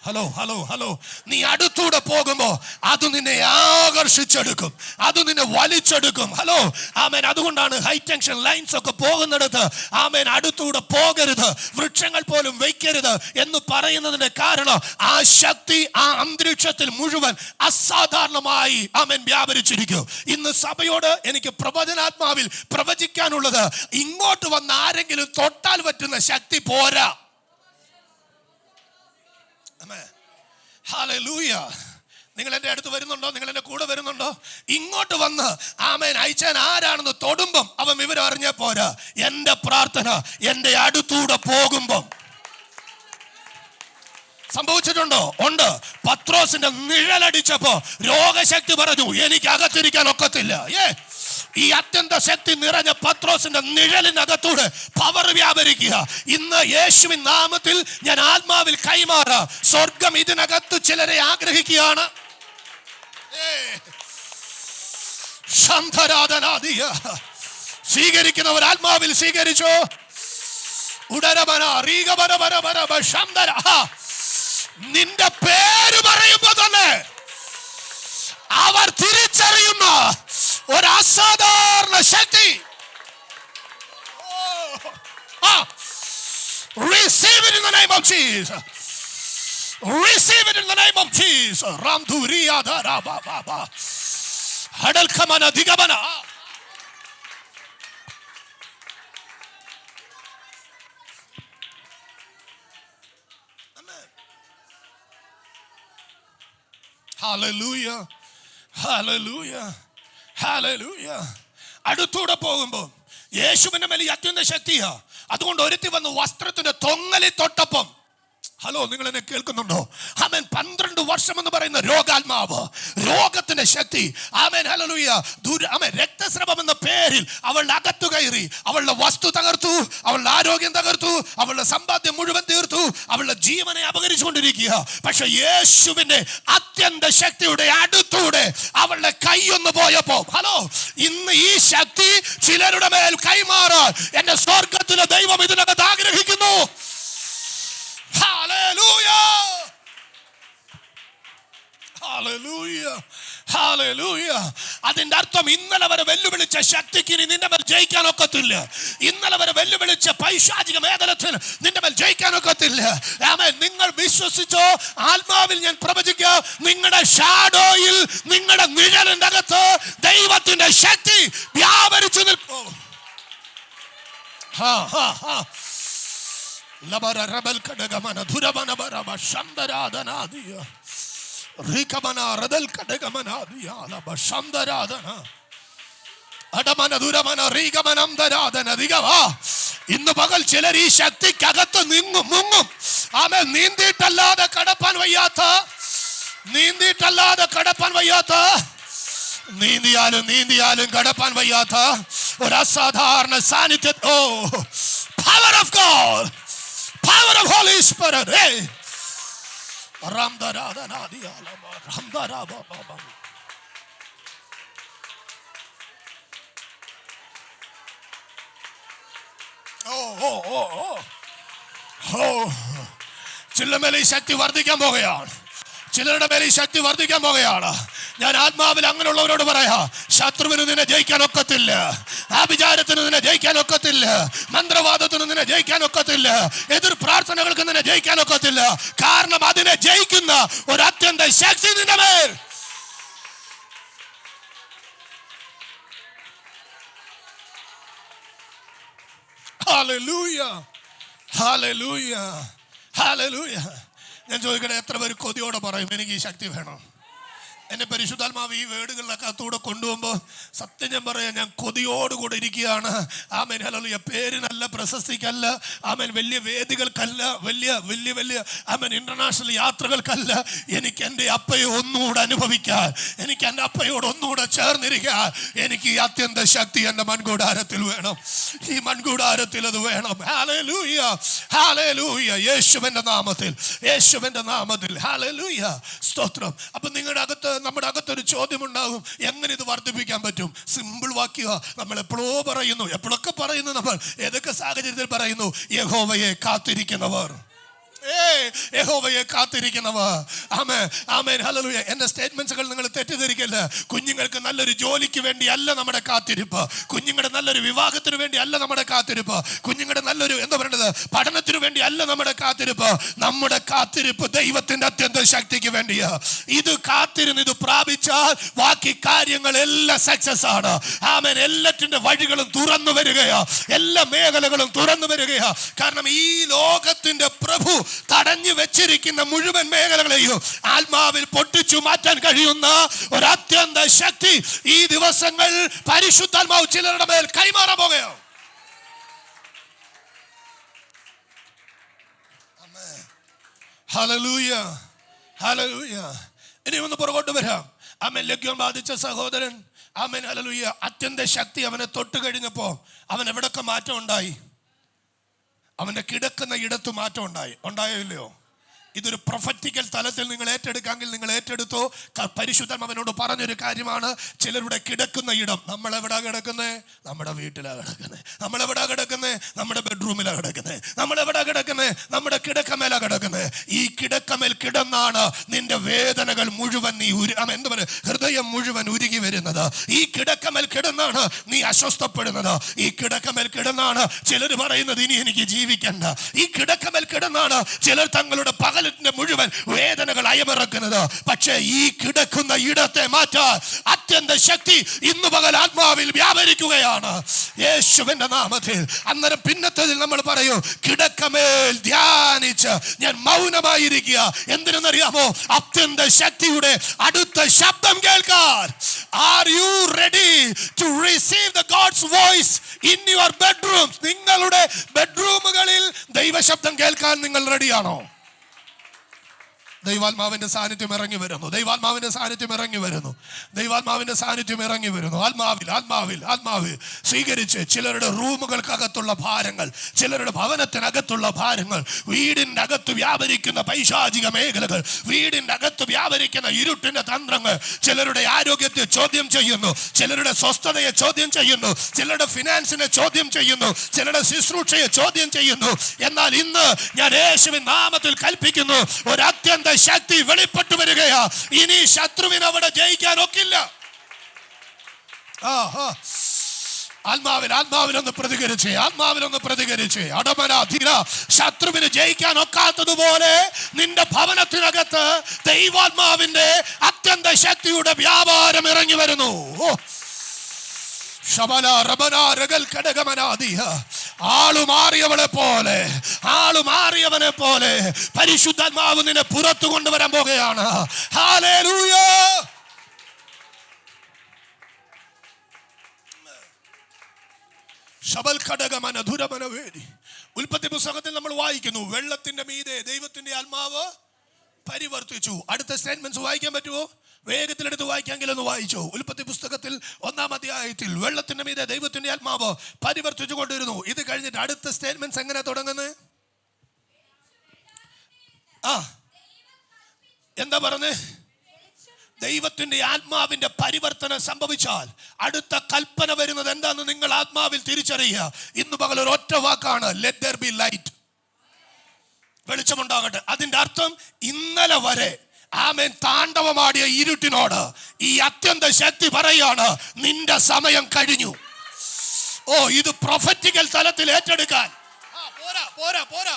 ഹലോ ഹലോ ഹലോ, നീ അടുത്തൂടെ പോകുമ്പോ അത് നിന്നെ ആകർഷിച്ചെടുക്കും, അത് നിന്നെ വലിച്ചെടുക്കും. ഹലോ, ആമേൻ. അതുകൊണ്ടാണ് ഹൈ ടെൻഷൻ ലൈൻസ് ഒക്കെ പോകുന്നിടത്ത് ആമേൻ അടുത്തൂടെ പോകരുത്, വൃക്ഷങ്ങൾ പോലും വയ്ക്കരുത് എന്ന് പറയുന്നതിന്റെ കാരണം ആ ശക്തി ആ അന്തരീക്ഷത്തിൽ മുഴുവൻ അസാധാരണമായി ആമേൻ വ്യാപരിച്ചിരിക്കും. ഇന്ന് സഭയോട് എനിക്ക് പ്രവചനാത്മാവിൽ പ്രവചിക്കാനുള്ളത്, ഇങ്ങോട്ട് വന്ന ആരെങ്കിലും തൊട്ടാൽ പറ്റുന്ന ശക്തി പോരാ. ഹല്ലേലൂയ. നിങ്ങൾ എൻ്റെ അടുത്ത് വരുന്നുണ്ടോ? നിങ്ങൾ എൻ്റെ കൂടെ വരുന്നുണ്ടോ? ഇങ്ങോട്ട് വന്ന് ആമേൻ അയച്ചാൻ ആരാണെന്ന് തൊടുമ്പം അവൻ വിവരം അറിഞ്ഞാൽ പോരാ. എൻ്റെ പ്രാർത്ഥന എൻ്റെ അടുത്തൂടെ പോകുമ്പം, സംഭവിച്ചിട്ടുണ്ടോ? ഉണ്ട്. പത്രോസിന്റെ നിഴലടിച്ചപ്പോ രോഗശക്തി പറഞ്ഞു എനിക്ക് അകത്തിരിക്കാൻ ഒക്കത്തില്ല. ഈ അത്യന്ത ശക്തി നിറഞ്ഞ പത്രോസിന്റെ നിഴലിനകത്തൂടെ പവർ വ്യാപരിക്കുക. ഇന്ന് യേശുവിൻ നാമത്തിൽ ഞാൻ ആത്മാവിൽ കൈമാറാം. സ്വർഗം ഇതിനകത്ത് ചിലരെ ആഗ്രഹിക്കുകയാണ്. സ്വീകരിക്കുന്നവർ ആത്മാവിൽ സ്വീകരിച്ചോ. നിന്റെ പേര് പറയുമ്പോ തന്നെ അവർ തിരിച്ചറിയുന്ന ഒരു അസാധാരണ ശക്തി. Receive it in the name of Jesus. Receive it in the name of Jesus. Ramduriya dara baba ba. Hadal khamana digabana. Amen. Hallelujah. Hallelujah. Hallelujah. അടുത്തൂടെ പോകുമ്പോൾ യേശുവിന്റെ മേൽ അത്യന്ത ശക്തിയാ. അതുകൊണ്ട് ഒരുത്തി വന്ന് വസ്ത്രത്തിന്റെ തൊങ്ങലിൽ തൊട്ടപ്പം, ഹലോ, നിങ്ങൾ എന്നെ കേൾക്കുന്നുണ്ടോ? ആമേൻ. 12 വർഷം എന്ന് പറയുന്ന രോഗാത്മാവ്, രോഗത്തിന്റെ ശക്തി. ആമേൻ. ഹല്ലേലൂയ. ആമേൻ. രക്തസ്രവം എന്ന പേരിൽ അവളുടെ അകത്തു കയറി അവളുടെ വസ്തു തകർത്തു, അവളുടെ ആരോഗ്യം തകർത്തു, അവളുടെ സമ്പാദ്യം മുഴുവൻ തീർത്തു, അവളുടെ ജീവനെ അപകരിച്ചുകൊണ്ടിരിക്കുക. പക്ഷെ യേശുവിന്റെ അത്യന്ത ശക്തിയുടെ അടുത്തൂടെ അവളുടെ കൈയൊന്ന് പോയപ്പോ, ഹലോ, ഇന്ന് ഈ ശക്തി ചിലരുടെ മേൽ കൈമാറാൻ എന്റെ സ്വർഗത്തിലെ ദൈവം ഇതിനകത്ത് ആഗ്രഹിക്കുന്നു. Hallelujah. Hallelujah. Hallelujah. അതിന്റെ അർത്ഥം ഇന്നലെ വരെ വെല്ലുവിളിച്ച ശക്തിക്ക് ഇനി നിന്റെ മേൽ ജയിക്കാൻ ഒക്കത്തില്ല. ഇന്നലെ വരെ വെല്ലുവിളിച്ച പൈശാചിക മേഖലത്തിൽ നിന്റെ മേൽ ജയിക്കാൻ ഒക്കത്തില്ല. ആമേൻ. നിങ്ങൾ വിശ്വസിച്ചോ? ആത്മാവിൽ ഞാൻ പ്രവചിക്കാം, നിങ്ങളുടെ ഷാഡോയിൽ, നിങ്ങളുടെ നിഴലിന്റെ അകത്ത് ദൈവത്തിന്റെ ശക്തി വ്യാപരിച്ചു നിൽക്കും. Labara rabel kadagamana dhurabana baraba shamdaradana diya rikamana radel kadagamana diya laba shamdaradana adamana dhuramana rigamanam daradana digava. ഇന്ന് പകൽ ചിലർ ഈ ശക്തിക്കകത്ത് മുങ്ങും. ആമേൻ. നീന്തിയിട്ടല്ലാതെ കടപ്പാൻ വയ്യാത്ത, നീന്തിയാലും കടപ്പാൻ വയ്യാത്ത ഒരു അസാധാരണ സാന്നിധ്യം. Power of God, power of Holy Spirit. Hey, Ramdarada Nadia Lama Ramdara Baba. ചില മേലെ ഈ ശക്തി വർദ്ധിക്കാൻ പോകുകയാണ്. ചിലരുടെ മേലെ ഈ ശക്തി വർദ്ധിക്കാൻ പോകുകയാണ്. ഞാൻ ആത്മാവിൽ അങ്ങനെയുള്ളവരോട് പറയാ, ശത്രുവിന് നിന്നെ ജയിക്കാൻ ഒക്കത്തില്ല, ആഭിചാരത്തിന് നിന്നെ ജയിക്കാൻ ഒക്കത്തില്ല, മന്ത്രവാദത്തിന് നിന്നെ ജയിക്കാൻ ഒക്കത്തില്ല, എതിർ പ്രാർത്ഥനകൾക്ക് നിന്നെ ജയിക്കാൻ ഒക്കത്തില്ല. കാരണം അതിനെ ജയിക്കുന്ന ഒരു അത്യന്ത ശക്തി നിന്റെ മേൽ. Hallelujah. Hallelujah. Hallelujah. ഞാൻ ചോദിക്കട്ടെ, എത്ര പേര് കൊതിയോടെ പറയും എനിക്ക് ഈ ശക്തി വേണം? എന്നെ പരിശുദ്ധാത്മാവ് ഈ വേടുകളിലൊക്കെ അകത്തൂടെ കൊണ്ടുപോകുമ്പോൾ സത്യം ഞാൻ പറയാം, ഞാൻ കൊതിയോടുകൂടെ ഇരിക്കുകയാണ്. ആമേൻ. ഹല്ലേലൂയ. പേരിനല്ല, പ്രശസ്തിക്കല്ല, ആമേൻ, വലിയ വേദികൾക്കല്ല, വലിയ ആമേൻ ഇന്റർനാഷണൽ യാത്രകൾക്കല്ല. എനിക്ക് എൻ്റെ അപ്പയെ ഒന്നുകൂടെ അനുഭവിക്കാൻ, എനിക്ക് എൻ്റെ അപ്പയോട് ഒന്നുകൂടെ ചേർന്നിരിക്കാൻ, എനിക്ക് ഈ അത്യന്ത ശക്തി എൻ്റെ മൺകൂടാരത്തിൽ വേണം. ഈ മൺകൂടാരത്തിൽ അത് വേണം. ഹല്ലേലൂയ. ഹല്ലേലൂയ. യേശുവിൻ്റെ നാമത്തിൽ ഹല്ലേലൂയ. സ്തോത്രം. അപ്പൊ നിങ്ങളുടെ അകത്ത്, നമ്മുടെ അകത്തൊരു ചോദ്യം ഉണ്ടാകും, എങ്ങനെ ഇത് വർദ്ധിപ്പിക്കാൻ പറ്റും? സിമ്പിൾ വാക്യ നമ്മൾ എപ്പോഴൊക്കെ പറയുന്നു. നമ്മൾ ഏതൊക്കെ സാഹചര്യത്തിൽ പറയുന്നു? യഹോവയെ കാത്തിരിക്കുന്നവർ, യഹോവയെ കാത്തിരിക്കുന്നവർ. ആമേൻ. ആമേൻ. ഹല്ലേലൂയ. എന്റെ സ്റ്റേറ്റ്മെന്റ്സുകൾ നിങ്ങൾ തെറ്റിദ്ധരിക്കല്ല. കുഞ്ഞുങ്ങൾക്ക് നല്ലൊരു ജോലിക്ക് വേണ്ടി അല്ല നമ്മുടെ കാത്തിരിപ്പ്, കുഞ്ഞുങ്ങളുടെ നല്ലൊരു വിവാഹത്തിന് വേണ്ടി അല്ല നമ്മുടെ കാത്തിരിപ്പ്, കുഞ്ഞുങ്ങളുടെ നല്ലൊരു പഠനത്തിന് വേണ്ടി അല്ല നമ്മുടെ കാത്തിരിപ്പ്. നമ്മുടെ കാത്തിരിപ്പ് ദൈവത്തിന്റെ അത്യന്ത ശക്തിക്ക് വേണ്ടിയാ. ഇത് പ്രാപിച്ചാൽ ബാക്കി കാര്യങ്ങളെല്ലാം സക്സസ് ആണ്. ആമേൻ. എല്ലാറ്റിന്റെ വഴികളും തുറന്നു വരികയാ, എല്ലാ മേഖലകളും തുറന്നു വരികയാ. കാരണം ഈ ലോകത്തിന്റെ പ്രഭു തടഞ്ഞു വെച്ചിരിക്കുന്ന മുഴുവൻ മേഖലകളെയും ആത്മാവിൽ പൊട്ടിച്ചു മാറ്റാൻ കഴിയുന്ന ഒരു അത്യന്ത ശക്തി ഈ ദിവസങ്ങൾ പരിശുദ്ധാത്മാവ് ചിലരുടെ മേൽ കൈമാറാൻ പോകുകയാണ്. Hallelujah, hallelujah. ഇനി ഒന്ന് പുറകോട്ട് വരാം. ആമേൻ. ലഗ്യോൻ ബാധിച്ച സഹോദരൻ, ആമേൻ, ഹല്ലേലൂയ, അത്യന്ത ശക്തി അവനെ തൊട്ട് കഴിഞ്ഞപ്പോ അവൻ എവിടൊക്കെ മാറ്റം ഉണ്ടായി? അവന്റെ കിടക്കുന്ന ഇടത്ത് മാറ്റം ഉണ്ടായോ ഇല്ലയോ? ഇതൊരു പ്രൊഫറ്റിക്കൽ തലത്തിൽ നിങ്ങൾ ഏറ്റെടുക്കാമെങ്കിൽ നിങ്ങൾ ഏറ്റെടുത്തോ. പരിശുദ്ധൻ അവനോട് പറഞ്ഞൊരു കാര്യമാണ്, ചിലരുടെ കിടക്കുന്ന ഇടം. നമ്മളെവിടാ കിടക്കുന്നത്? നമ്മുടെ വീട്ടിലാണ് കിടക്കുന്നത്. നമ്മളെവിടാ കിടക്കുന്നത്? നമ്മുടെ ബെഡ്റൂമിലാണ് കിടക്കുന്നത്. നമ്മളെവിടാ കിടക്കുന്നത്? നമ്മുടെ കിടക്കമേലാ കിടക്കുന്നത്. ഈ കിടക്കമേൽ കിടന്നാണ് നിന്റെ വേദനകൾ മുഴുവൻ നീ എന്താ പറയുക, ഹൃദയം മുഴുവൻ ഉരുകി വരുന്നത്. ഈ കിടക്കമേൽ കിടന്നാണ് നീ അസ്വസ്ഥപ്പെടുന്നത്. ഈ കിടക്കമേൽ കിടന്നാണ് ചിലർ പറയുന്നത് ഇനി എനിക്ക് ജീവിക്കണ്ട. ഈ കിടക്കമേൽ കിടന്നാണ് ചിലർ തങ്ങളുടെ പകലിന്റെ മുഴുവൻ വേദനകൾ അയമിറക്കുന്നത്. പക്ഷേ ഈ കിടക്കുന്ന ഇടത്തെ മാറ്റാൻ അത്യന്ത ശക്തി ഇന്ന് പകൽ ആത്മാവിൽ വ്യാപരിക്കുകയാണ് യേശുവിന്റെ നാമത്തിൽ. അന്നേരം പിന്നത്തതിൽ നമ്മൾ പറയൂ, കിടക്കമേൽ ധ്യാനിച്ച് ഞാൻ മൗനമായിരിക്കുക. എന്തിനെന്നറിയാമോ? അത്യന്ത ശക്തിയുടെ അടുത്ത ശബ്ദം കേൾക്കാൻ. Are you ready to receive the God's voice in your bedrooms? നിങ്ങളുടെ ബെഡ്റൂമുകളിൽ ദൈവശബ്ദം കേൾക്കാൻ നിങ്ങൾ റെഡിയാണോ? ദൈവാത്മാവിന്റെ സാന്നിധ്യം ഇറങ്ങി വരുന്നു. ദൈവാത്മാവിന്റെ സാന്നിധ്യം ഇറങ്ങി വരുന്നു. ദൈവാത്മാവിന്റെ സാന്നിധ്യം ഇറങ്ങി വരുന്നു. ആത്മാവിൽ സ്വീകരിച്ച് ചിലരുടെ റൂമുകൾക്കകത്തുള്ള ഭാരങ്ങൾ, ചിലരുടെ ഭവനത്തിനകത്തുള്ള ഭാരങ്ങൾ, വീടിൻ്റെ അകത്ത് വ്യാപരിക്കുന്ന പൈശാചിക മേഖലകൾ, വീടിൻ്റെ അകത്ത് വ്യാപരിക്കുന്ന ഇരുട്ടിന്റെ തന്ത്രങ്ങൾ ചിലരുടെ ആരോഗ്യത്തെ ചോദ്യം ചെയ്യുന്നു, ചിലരുടെ സ്വസ്ഥതയെ ചോദ്യം ചെയ്യുന്നു, ചിലരുടെ ഫിനാൻസിനെ ചോദ്യം ചെയ്യുന്നു, ചിലരുടെ ശുശ്രൂഷയെ ചോദ്യം ചെയ്യുന്നു. എന്നാൽ ഇന്ന് ഞാൻ യേശുവിൻ നാമത്തിൽ കൽപ്പിക്കുന്നു, ഒരു അത്യന്ത ശക്തി വെളിപ്പെട്ടു വരികയാ. ഇനി ശത്രുവിന് അവിടെ ജയിക്കാൻ ഒക്കില്ല. ആത്മാവിലൊന്ന് പ്രതികരിച്ച് അടമന ധീര. ശത്രുവിന് ജയിക്കാൻ ഒക്കാത്തതുപോലെ നിന്റെ ഭവനത്തിനകത്ത് ദൈവാത്മാവിന്റെ അത്യന്ത ശക്തിയുടെ വ്യാപാരം ഇറങ്ങി വരുന്നു. ആളുമാറിയവനെ പോലെ പരിശുദ്ധാത്മാവ് നിന്നെ പുറത്തു കൊണ്ടുവരാൻ പോകുകയാണ്. ഹല്ലേലൂയ. ഉൽപ്പത്തി പുസ്തകത്തിൽ നമ്മൾ വായിക്കുന്നു, വെള്ളത്തിന്റെ മീതെ ദൈവത്തിന്റെ ആത്മാവ് പരിവർത്തിച്ചു. അടുത്ത സ്റ്റേറ്റ്മെന്റ്സ് വായിക്കാൻ പറ്റുമോ? വേഗത്തിലെടുത്ത് വായിക്കാമെങ്കിൽ ഒന്ന് വായിച്ചോ. ഉൽപ്പത്തി പുസ്തകത്തിൽ 1-ാം അധ്യായത്തിൽ വെള്ളത്തിന്റെ മീതെ ദൈവത്തിന്റെ ആത്മാവ് പരിവർത്തിച്ചു കൊണ്ടിരുന്നു. ഇത് കഴിഞ്ഞിട്ട് അടുത്ത സ്റ്റേറ്റ്മെന്റ്സ് എങ്ങനെ തുടങ്ങുന്നത്? എന്താ പറഞ്ഞേ? ദൈവത്തിന്റെ ആത്മാവിന്റെ പരിവർത്തനം സംഭവിച്ചാൽ അടുത്ത കൽപ്പന വരുന്നത് എന്താണെന്ന് നിങ്ങൾ ആത്മാവിൽ തിരിച്ചറിയുക. ഇന്ന് പകൽ ഒരു ഒറ്റ വാക്കാണ്, ലെറ്റ് ദെയർ ബി ലൈറ്റ്. വെളിച്ചമുണ്ടാകട്ടെ. അതിന്റെ അർത്ഥം ഇന്നലെ വരെ ആമേൻ താണ്ഡവമാടിയ ഇരുട്ടിനോട് ഈ അത്യന്ത ശക്തി പറയാണ്, നിന്റെ സമയം കഴിഞ്ഞു. ഇത് പ്രൊഫറ്റിക്കൽ തലത്തിൽ ഏറ്റെടുക്കാൻ. പോരാ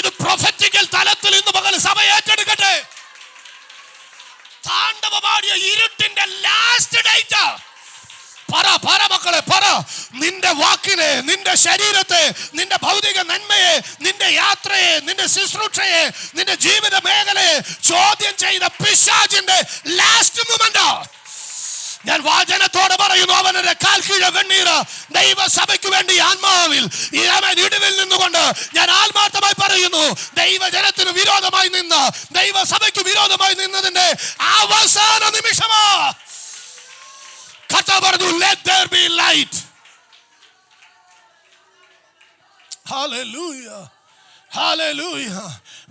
ഇത് പ്രൊഫറ്റിക്കൽ തലത്തിൽ ഇന്ന് പകൽ സഭ ഏറ്റെടുക്കട്ടെ. താണ്ഡവമാടിയ ഇരുട്ടിന്റെ ലാസ്റ്റ് ഡേറ്റ് പറ മക്കളെ, പറ. നിന്റെ വാക്കിനെ, നിന്റെ ശരീരത്തെ, നിന്റെ ഭൗതിക നന്മയെ, നിന്റെ യാത്രയെ, നിന്റെ ശുശ്രൂഷയെ, നിന്റെ ജീവിത മേഖലയെ ചോദ്യം ചെയ്ത പിശാചിന്റെ ലാസ്റ്റ് മൊമെന്റ് ഞാൻ വാചനത്തോടെ പറയുന്നു, അവന്റെ കാൽ കീഴ വെണ്ണീർ ദൈവസഭയ്ക്ക് വേണ്ടി ആത്മാവിൽ ഇടിവിൽ നിന്നുകൊണ്ട് ഞാൻ ആത്മാർത്ഥമായി പറയുന്നു, ദൈവജനത്തിന് വിരോധമായി നിന്ന്, ദൈവസഭയ്ക്ക് വിരോധമായി നിന്നതിന്റെ അവസാന നിമിഷമാ കർത്താവ് പറഞ്ഞു, let there be light. Hallelujah. Hallelujah.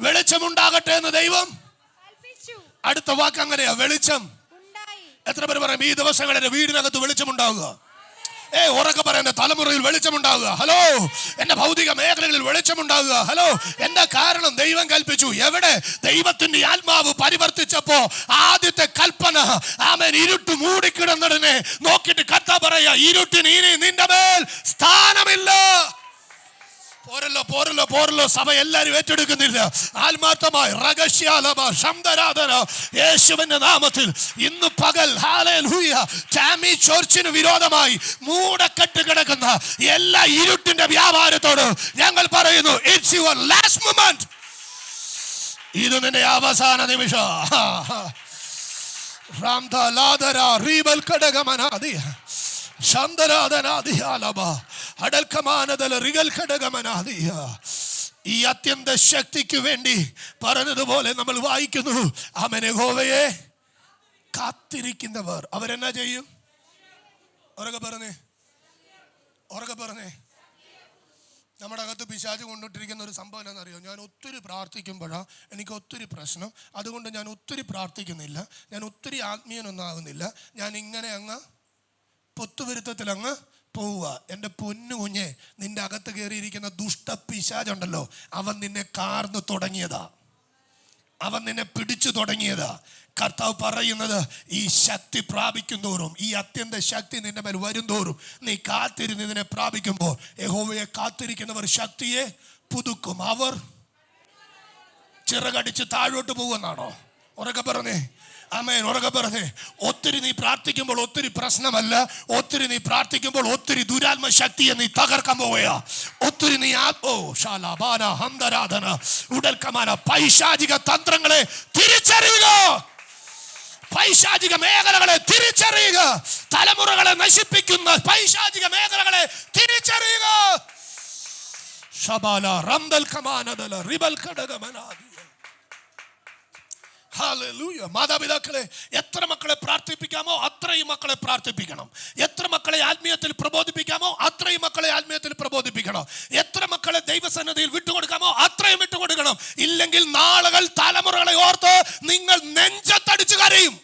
വെളിച്ചമുണ്ടാകട്ടെ എന്ന് ദൈവം അടുത്ത വാക്ക് അങ്ങനെയാ, വെളിച്ചം. എത്ര പേര് പറയും ഈ ദിവസങ്ങളിൽ വീടിനകത്ത് വെളിച്ചമുണ്ടാവുക? ഉറക്കെ പറയുന്ന തലമുറയിൽ വെളിച്ചമുണ്ടാവുക. ഹലോ, എന്റെ ഭൗതിക മേഖലകളിൽ വെളിച്ചമുണ്ടാവുക. ഹലോ, എന്താ കാരണം? ദൈവം കൽപ്പിച്ചു. എവിടെ? ദൈവത്തിന്റെ ആത്മാവ് പരിവർത്തിച്ചപ്പോ ആദ്യത്തെ കൽപ്പന, ആമേൻ, ഇരുട്ട് മൂടിക്കിടന്നതിനെ നോക്കിയിട്ട് കർത്താവ് പറയാ, ഇരുട്ടിന് ഇനി നിന്റെ മേൽ സ്ഥാനമില്ല. പോരല്ലോ സഭ എല്ലാരും ഏറ്റെടുക്കുന്നില്ല. ആത്മാർത്ഥമായി ശബ്ദരാധന യേശുവിന്റെ നാമത്തിൽ ഇന്ന് പകൽ ഹല്ലേലൂയ ടാമി ചർച്ചിന് വിരോധമായി മൂടക്കെട്ട് കിടക്കുന്ന എല്ലാ ഇരുട്ടിന്റെ വ്യാപാരത്തോട് ഞങ്ങൾ പറയുന്നു, ഇറ്റ്സ് യുവർ ലാസ്റ്റ് മൊമെന്റ്. ഇത് നിന്റെ അവസാന നിമിഷം. റാംദാലാദര റീബൽ കടകമനാദി ശാന്തരാധനാദിയാലബ അടൽക്കമാനദല റിഗൽ കടകമനാദിയ. ഈ അത്യന്ത ശക്തിക്ക് വേണ്ടി പറഞ്ഞതുപോലെ നമ്മൾ വായിക്കുന്നു, ആമേൻ, യഹോവയെ കാത്തിരിക്കുന്നവർ അവരെന്നാ ചെയ്യും? ഉറക്കെ പറഞ്ഞേ, ഉറക്കെ പറഞ്ഞേ. നമ്മുടെ അകത്ത് പിശാച് കൊണ്ടിട്ടിരിക്കുന്ന ഒരു സംഭവം എന്താണെന്നറിയോ? ഞാൻ ഒത്തിരി പ്രാർത്ഥിക്കുമ്പോഴാണ് എനിക്ക് ഒത്തിരി പ്രശ്നം, അതുകൊണ്ട് ഞാൻ ഒത്തിരി പ്രാർത്ഥിക്കുന്നില്ല, ഞാൻ ഒത്തിരി ആത്മീയനൊന്നും ആകുന്നില്ല, ഞാൻ ഇങ്ങനെ അങ്ങ് പൊത്തുവിരുത്തത്തിൽ അങ്ങ് പോവുക. എൻ്റെ പൊന്നു കുഞ്ഞെ, നിന്റെ അകത്ത് കയറിയിരിക്കുന്ന ദുഷ്ട പിശാചുണ്ടല്ലോ, അവൻ നിന്നെ കാർന്നു തുടങ്ങിയതാ, അവൻ നിന്നെ പിടിച്ചു തുടങ്ങിയതാ. കർത്താവ് പറയുന്നത്, ഈ ശക്തി പ്രാപിക്കും തോറും, ഈ അത്യന്ത ശക്തി നിന്റെ മേൽ വരും തോറും നീ കാത്തിരുന്ന് ഇതിനെ പ്രാപിക്കുമ്പോൾ, യഹോവയെ കാത്തിരിക്കുന്നവർ ശക്തിയെ പുതുക്കും, അവർ ചിറകടിച്ച് താഴോട്ട് പോകുമെന്നാണോ? ഉറക്കെ പറഞ്ഞേ, ആമേൻ, ഉറക്കെ പറഞ്ഞേ. ഒത്തിരി നീ പ്രാർത്ഥിക്കുമ്പോൾ ഒത്തിരി പ്രശ്നമല്ല, ഒത്തിരി നീ പ്രാർത്ഥിക്കുമ്പോൾ ഒത്തിരി ദുരാത്മ ശക്തിയെ നീ തകർക്കാൻ പോവുകയാ. ഒത്തിരി നീ ഉടൽക്കമാന പൈശാചിക തന്ത്രങ്ങളെ തിരിച്ചറിയുക, പൈശാചിക മേഖലകളെ തിരിച്ചറിയുക, തലമുറകളെ നശിപ്പിക്കുന്ന പൈശാചിക മേഖലകളെ തിരിച്ചറിയുക. ശബാല റംദൽ കമാനദല റിബൽ കടകമനാദി. ഹല്ലേലൂയ. മാതാപിതാക്കളെ, എത്ര മക്കളെ പ്രാർത്ഥിപ്പിക്കാമോ അത്രയും മക്കളെ പ്രാർത്ഥിപ്പിക്കണം. എത്ര മക്കളെ ആത്മീയത്തിൽ പ്രബോധിപ്പിക്കാമോ അത്രയും മക്കളെ ആത്മീയത്തിൽ പ്രബോധിപ്പിക്കണം. എത്ര മക്കളെ ദൈവസന്നിധിയിൽ വിട്ടുകൊടുക്കാമോ അത്രയും വിട്ടുകൊടുക്കണം. ഇല്ലെങ്കിൽ നാളുകൾ തലമുറകളെ ഓർത്ത് നിങ്ങൾ നെഞ്ചത്തടിച്ചു കരയും.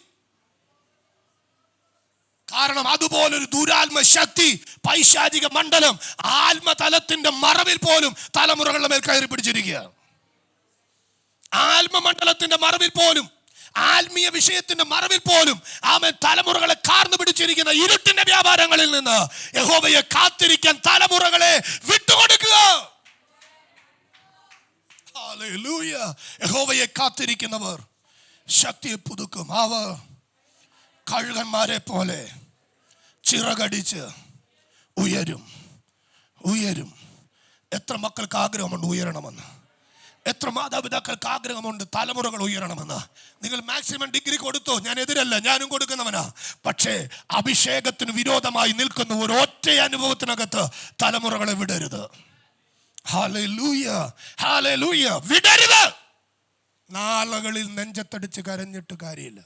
കാരണം അതുപോലൊരു ദുരാത്മ ശക്തി, പൈശാചിക മണ്ഡലം ആത്മതലത്തിന്റെ മറവിൽ പോലും തലമുറകളുടെ മേൽ കയറി പിടിച്ചിരിക്കുക. ആത്മമണ്ഡലത്തിന്റെ മറവിൽ പോലും, ആത്മീയ വിഷയത്തിന്റെ മറവിൽ പോലും ആമേൻ തലമുറകളെ കാർന്നു പിടിച്ചിരിക്കുന്ന ഇരുട്ടിന്റെ വ്യാപാരങ്ങളിൽ നിന്ന് യഹോവയെ കാത്തിരിക്കാൻ തലമുറകളെ വിട്ടുകൊടുക്കുക. ഹല്ലേലൂയ. യഹോവയെ കാത്തിരിക്കുന്നവർ ശക്തിയെ പുതുക്കും. അവർ കഴുകന്മാരെ പോലെ ചിറകടിച്ച് ഉയരും, ഉയരും. എത്ര മക്കൾക്ക് ആഗ്രഹമുണ്ട് ഉയരണമെന്ന്? എത്ര മാതാപിതാക്കൾക്ക് ആഗ്രഹമുണ്ട് തലമുറകൾ ഉയരണമെന്ന്? നിങ്ങൾ മാക്സിമം ഡിഗ്രി കൊടുത്തോ, ഞാൻ എതിരല്ല, ഞാനും കൊടുക്കുന്നവനാ. പക്ഷേ അഭിഷേകത്തിന് വിരോധമായി നിൽക്കുന്ന ഒരൊറ്റ അനുഭവത്തിനകത്ത് തലമുറകളെ വിടരുത്. ഹല്ലേലൂയ, ഹല്ലേലൂയ, വിടരുത്. നാളുകളിൽ നെഞ്ചത്തടിച്ച് കരഞ്ഞിട്ട് കാര്യമില്ല,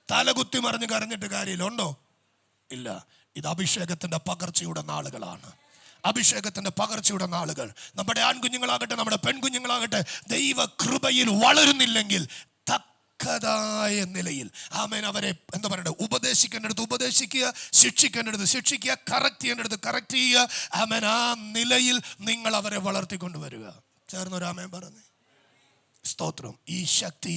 തലകുത്തി മറിഞ്ഞ് കരഞ്ഞിട്ട് കാര്യമില്ല. ഉണ്ടോ? ഇല്ല. ഇത് അഭിഷേകത്തിന്റെ പകർച്ചയുടെ നാളുകളാണ്, അഭിഷേകത്തിന്റെ പകർച്ചയുടെ നാളുകൾ. നമ്മുടെ ആൺകുഞ്ഞുങ്ങളാകട്ടെ നമ്മുടെ പെൺകുഞ്ഞുങ്ങളാകട്ടെ ദൈവ കൃപയിൽ വളരുന്നില്ലെങ്കിൽ തക്കതായ നിലയിൽ ആമേൻ അവരെ എന്താ പറയുക, ഉപദേശിക്കേണ്ടടുത്ത് ഉപദേശിക്കുക, ശിക്ഷിക്കേണ്ടടുത്ത് ശിക്ഷിക്കുക, കറക്റ്റ് ചെയ്യേണ്ടടുത്ത് കറക്റ്റ് ചെയ്യുക. ആമേൻ, ആ നിലയിൽ നിങ്ങൾ അവരെ വളർത്തിക്കൊണ്ടുവരിക. ചേർന്നൊരു ആമേൻ പറഞ്ഞേ. സ്തോത്രം. ഈ ശക്തി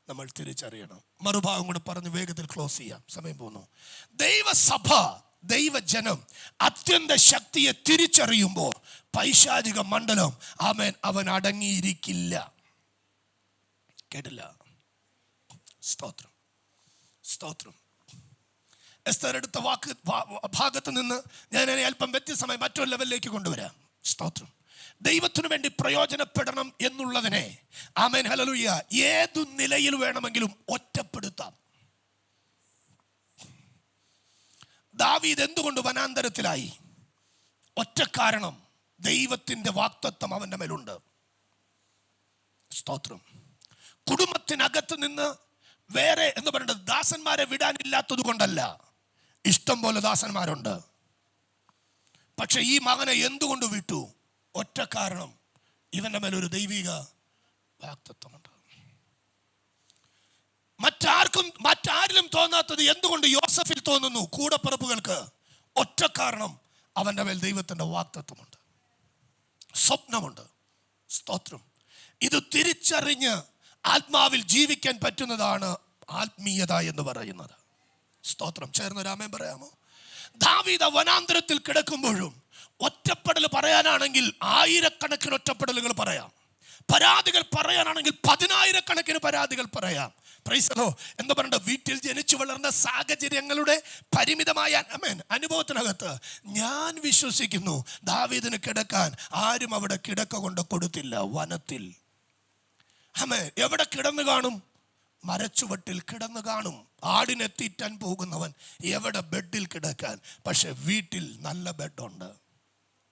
നമ്മൾ തിരിച്ചറിയണം. മറുഭാഗം കൂടെ പറഞ്ഞ് വേഗത്തിൽ ക്ലോസ് ചെയ്യാം, സമയം പോകുന്നു. ദൈവസഭ, ദൈവജനം അത്യന്ത ശക്തിയെ തിരിച്ചറിയുമ്പോൾ പൈശാചിക മണ്ഡലം ആമേൻ അവൻ അടങ്ങിയിരിക്കില്ല. കേട്ടില്ല? സ്തോത്രം, സ്തോത്രം. എസ്തർ എടുത്ത ഭാഗത്ത് നിന്ന് ഞാൻ അല്പം വ്യത്യസ്തമായി മറ്റൊരു ലെവലിലേക്ക് കൊണ്ടുവരാം. സ്തോത്രം. ദൈവത്തിനു വേണ്ടി പ്രയോജനപ്പെടണം എന്നുള്ളതിനെ ആമേൻ ഹല്ലേലൂയ ഏതു നിലയിൽ വേണമെങ്കിലും ഒറ്റപ്പെടുത്താം. ദാവീദ് എന്തുകൊണ്ട് വനാന്തരത്തിലായി? ഒറ്റ കാരണം, ദൈവത്തിന്റെ വാഗ്ദത്തം അവന്റെ മേലുണ്ട്. സ്തോത്രം. കുടുംബത്തിനകത്ത് നിന്ന് വേറെ എന്ന് പറയുന്നത് ദാസന്മാരെ വിടാനില്ലാത്തത് കൊണ്ടല്ല, ഇഷ്ടം പോലെ ദാസന്മാരുണ്ട്. പക്ഷെ ഈ മകനെ എന്തുകൊണ്ട് വിട്ടു? ഒറ്റ കാരണം, ഇവന്റെ മേലൊരു ദൈവിക വാഗ്ദത്തമുണ്ട്. മറ്റാരിലും തോന്നാത്തത് എന്തുകൊണ്ട് യോസഫിൽ തോന്നുന്നു? കൂടപ്പിറപ്പുകൾക്ക്. ഒറ്റ കാരണം, അവന്റെ മേൽ ദൈവത്തിന്റെ വാഗ്ദത്തമുണ്ട്, സ്വപ്നമുണ്ട്. സ്തോത്രം. ഇത് തിരിച്ചറിഞ്ഞ് ആത്മാവിൽ ജീവിക്കാൻ പറ്റുന്നതാണ് ആത്മീയത എന്ന് പറയുന്നത്. സ്തോത്രം. ചേർന്ന് രാമേൻ പറയാമോ? ദാവീദ് വനാന്തരത്തിൽ കിടക്കുമ്പോഴും ഒറ്റപ്പെടൽ പറയാനാണെങ്കിൽ ആയിരക്കണക്കിന് ഒറ്റപ്പെടലുകൾ പറയാം, പരാതികൾ പറയാനാണെങ്കിൽ 10,000 പരാതികൾ പറയാം. പ്രൈസലോ എന്ന് പറഞ്ഞ വീട്ടിൽ ജനിച്ചു വളർന്ന സാഹചര്യങ്ങളുടെ പരിമിതമായ അനുഭവത്തിനകത്ത് ഞാൻ വിശ്വസിക്കുന്നു ദാവീദിന് കിടക്കാൻ ആരും അവിടെ കിടക്ക കൊണ്ട് കൊടുത്തില്ല. വനത്തിൽ എവിടെ കിടന്നു കാണും? മരച്ചുവട്ടിൽ കിടന്നു കാണും. ആടിനെ തീറ്റാൻ പോകുന്നവൻ എവിടെ ബെഡിൽ കിടക്കാൻ? പക്ഷെ വീട്ടിൽ നല്ല ബെഡുണ്ട്.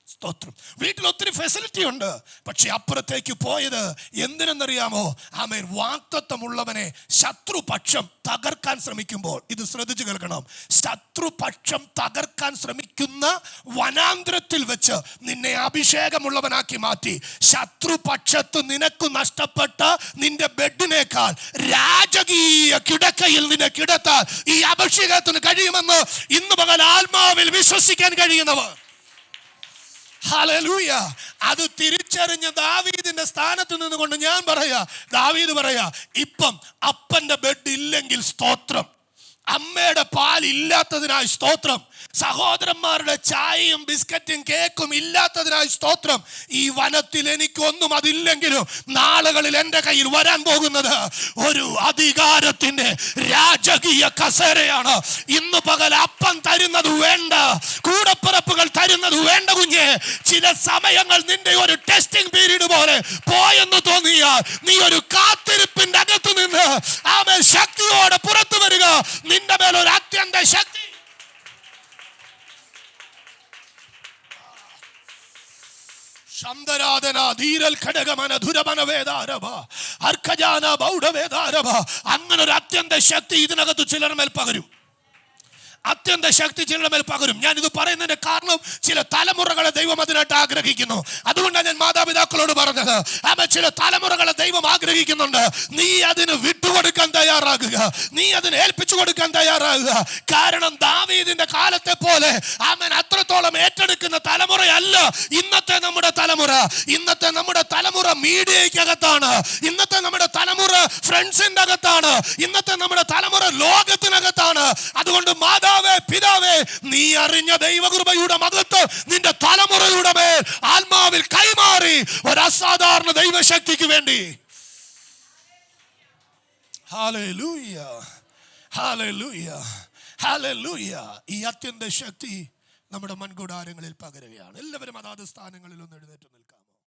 സ്തോത്രം. വീട്ടിൽ ഒത്തിരി ഫെസിലിറ്റി ഉണ്ട്. പക്ഷെ അപ്പുറത്തേക്ക് പോയത് എന്തിനെന്നറിയാമോ? ആമേൻ. വാഗ്ദത്തമുള്ളവനെ ശത്രുപക്ഷം തകർക്കാൻ ശ്രമിക്കുമ്പോൾ, ഇത് ശ്രദ്ധിച്ചു കേൾക്കണം, ശത്രുപക്ഷം തകർക്കാൻ ശ്രമിക്കുന്ന വനാന്തരത്തിൽ വെച്ച് നിന്നെ അഭിഷേകമുള്ളവനാക്കി മാറ്റി ശത്രുപക്ഷത്ത് നിനക്ക് നഷ്ടപ്പെട്ട നിന്റെ ബെഡിനേക്കാൾ രാജകീയ കിടക്കയിൽ നിന്നെ കിടത്താൻ ഈ അഭിഷേകത്തിന് കഴിയുമെന്ന് ഇന്ന് പകൽ ആത്മാവിൽ വിശ്വസിക്കാൻ കഴിയുന്നവർ. ഹല്ലേലൂയ. അത് തിരിച്ചറിഞ്ഞ ദാവീദിന്റെ സ്ഥാനത്ത് നിന്നുകൊണ്ട് ഞാൻ പറയാ, ദാവീദ് പറയാ, ഇപ്പം അപ്പന്റെ ബെഡ് ഇല്ലെങ്കിൽ സ്തോത്രം, അമ്മയുടെ പാൽ ഇല്ലാത്തതിനായി സ്തോത്രം, സഹോദരന്മാരുടെ ചായയും ബിസ്ക്കറ്റും കേക്കും ഇല്ലാത്തതിനായി സ്തോത്രം. ഈ വനത്തിൽ എനിക്കൊന്നും അതില്ലെങ്കിലും നാളുകളിൽ എൻ്റെ കയ്യിൽ വരാൻ പോകുന്നത് ഒരു അധികാരത്തിന്റെ രാജകീയ കസേരയാണ്. ഇന്ന് പകൽ അപ്പം തരുന്നത് വേണ്ട, കൂടപ്പിറപ്പുകൾ തരുന്നത് വേണ്ട കുഞ്ഞെ. ചില സമയങ്ങൾ നിന്റെ ഒരു ടെസ്റ്റിംഗ് പീരീഡ് പോലെ പോയെന്ന് തോന്നിയാൽ നീ ഒരു കാത്തിരിപ്പിന്റെ അകത്ത് നിന്ന് ആമേൻ ശക്തിയോടെ പുറത്തു വരിക. നിന്റെ മേൽ ഒരു അത്യന്ത ശക്തി. അങ്ങനെ ഒരു അത്യന്ത ശക്തി ഇതിനകത്ത് ചിലർ മേൽ പകരും. അത്യന്ത ശക്തി ചിലരുടെ മേൽ പകരും. ഞാൻ ഇത് പറയുന്നതിന്റെ കാരണം ചില തലമുറകളെ ദൈവം അതിനായിട്ട് ആഗ്രഹിക്കുന്നു. അതുകൊണ്ടാണ് ഞാൻ മാതാപിതാക്കളോട് പറഞ്ഞത്, ചില തലമുറകളെ ദൈവം ആഗ്രഹിക്കുന്നുണ്ട്. നീ അതിന് വിട്ടുകൊടുക്കാൻ തയ്യാറാകുക, നീ അതിന് ഏൽപ്പിച്ചു കൊടുക്കാൻ തയ്യാറാകുക. കാരണം ദാവീദിന്റെ കാലത്തെ പോലെ അത്രത്തോളം ഏറ്റെടുക്കുന്ന തലമുറയല്ല ഇന്നത്തെ നമ്മുടെ തലമുറ. ഇന്നത്തെ നമ്മുടെ തലമുറ മീഡിയക്കകത്താണ്, ഇന്നത്തെ നമ്മുടെ തലമുറ ഫ്രണ്ട്സിന്റെ അകത്താണ്, ഇന്നത്തെ നമ്മുടെ തലമുറ ലോകത്തിനകത്താണ്. അതുകൊണ്ട് മാതാവേ, പിതാവേ, നീ അറിഞ്ഞ ദൈവകൃപയുടെ മഹത്വം നിന്റെ തലമുറയുടെ മേൽ ആത്മാവിൽ കൈമാറി ഒരു അസാധാരണ ദൈവശക്തിക്ക് വേണ്ടി. Hallelujah, hallelujah, hallelujah. ഈ അത്യന്ത ശക്തി നമ്മുടെ മൺകൂടാരങ്ങളിൽ പകരുകയാണ്. എല്ലാവരും അതാത് സ്ഥാനങ്ങളിൽ ഒന്ന് എഴുന്നേറ്റ് നിൽക്കാം.